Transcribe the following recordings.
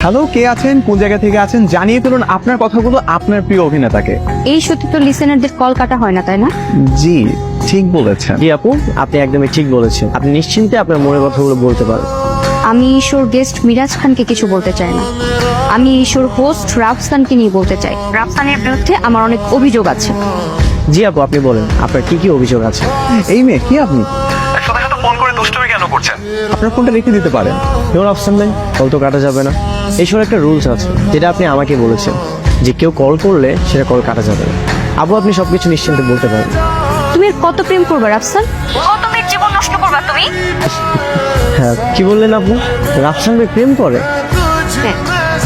Hello, কে আছেন, কোন জায়গা থেকে আছেন, জানিয়ে ফেলুন আপনার কথাগুলো আপনার প্রিয় অভিনেতাকে। এই সত্যি তো লিসেনারদের কল কাটা হয় না, তাই না? জি, ঠিক বলেছেন। জি আপু, আপনি একদমই ঠিক বলেছেন। আপনি নিশ্চিন্তে আপনার মনের কথাগুলো বলতে পারেন। আমি ঈশ্বর গেস্ট মিরাজ খানকে কিছু বলতে চাই না। আমি ঈশ্বর হোস্ট রাফসানকে নিয়ে বলতে চাই। রাফসানের বিরুদ্ধে আমার অনেক অভিযোগ আছে। জি আপু, আপনি বলেন আপনার কি কি অভিযোগ আছে। এই মেয়ে, কি আপনি সাথে সাথে ফোন করে দুষ্টুমি কেন করছেন? আপনার ফোনটা রেখে দিতে পারেন। কেউ অপশন নেই, কল তো কাটা যাবে না। এইসব একটা রুলস আছে যেটা আপনি আমাকে বলেছেন যে কেউ কল করলে সেটা কল কাটা যাবে না। আপু আপনি সবকিছু নিশ্চিন্তে বলতে পারেন। তুমি আর কত প্রেম করবে রাফসান? কত মেয়ের জীবন নষ্ট করবে তুমি? হ্যাঁ, কি বললেন আপু? রাফসান ভাই প্রেম করে? হ্যাঁ,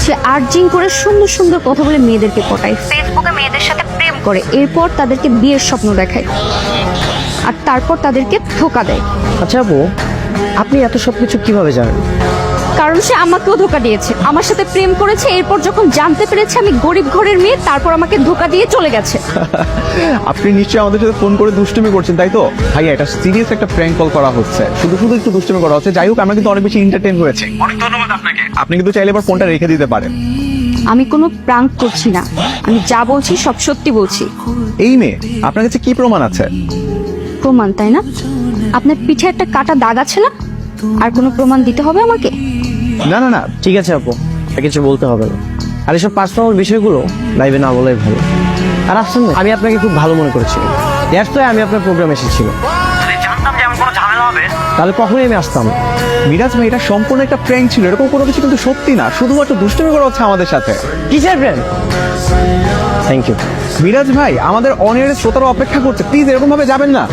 সে আর্জিং করে সুন্দর সুন্দর কথা বলে মেয়েদেরকে পটায়, ফেসবুকে মেয়েদের সাথে প্রেম করে, এরপর তাদেরকে বিয়ের স্বপ্ন দেখায়, আর তারপর তাদেরকে ধোকা দেয়। আচ্ছা আপু, আপনি এত সবকিছু কিভাবে জানেন? কারণ সে আমাকেও ধোকা দিয়েছে, আমার সাথে প্রেম করেছে, এরপর যখন জানতে পেরেছে আমি গরিব ঘরের মেয়ে, তারপর আমাকে ধোকা দিয়ে চলে গেছে। আপনি নিশ্চয়ই আমাদের সাথে ফোন করে দুষ্টুমি করছেন, তাই তো? ভাইয়া, এটা সিরিয়াস একটা প্র্যাঙ্ক কল করা হচ্ছে, শুধু শুধু একটু দুষ্টুমি করা হচ্ছে। যাই হোক, আমরা কিন্তু অনেক বেশি এন্টারটেইন হয়েছি। অনেক ধন্যবাদ আপনাকে। আপনি কিন্তু চাইলে এবার ফোনটা রেখে দিতে পারেন। আমি কোনো প্রাঙ্ক করছি না, আমি যা বলছি সব সত্যি বলছি। এই মেয়ে, আপনার কাছে কি প্রমাণ আছে? প্রমাণ, তাই না? আপনার পিঠে একটা কাটা দাগ আছে না? আর কোনো প্রমাণ দিতে হবে আমাকে? না না না, ঠিক আছে আপু, আর কিছু বলতে হবে না। আর এসব পার্সোনাল বিষয়গুলো লাইভে না বলাই ভালো। আর আফসান ভাই, আমি আপনাকে খুব ভালো মনে করেছিলাম। দ্যাটস ওয়াই আমি আপনার প্রোগ্রামে এসেছিলাম। যদি জানতাম যে এমন কোনো ঝামেলা হবে, তাহলে কখনোই আমি আসতাম না। মিরাজ ভাই, এটা সম্পূর্ণ একটা প্র্যাঙ্ক ছিল, এরকম কোনো কিছু কিন্তু সত্যি না, শুধুমাত্র দুষ্টুমি করা হচ্ছে আমাদের সাথে। কিসের ফ্রেন্ড? Thank you. মিরাজ ভাই, আমাদের অনের শ্রোতারা অপেক্ষা করছে, প্লিজ এরকম ভাবে যাবেন না।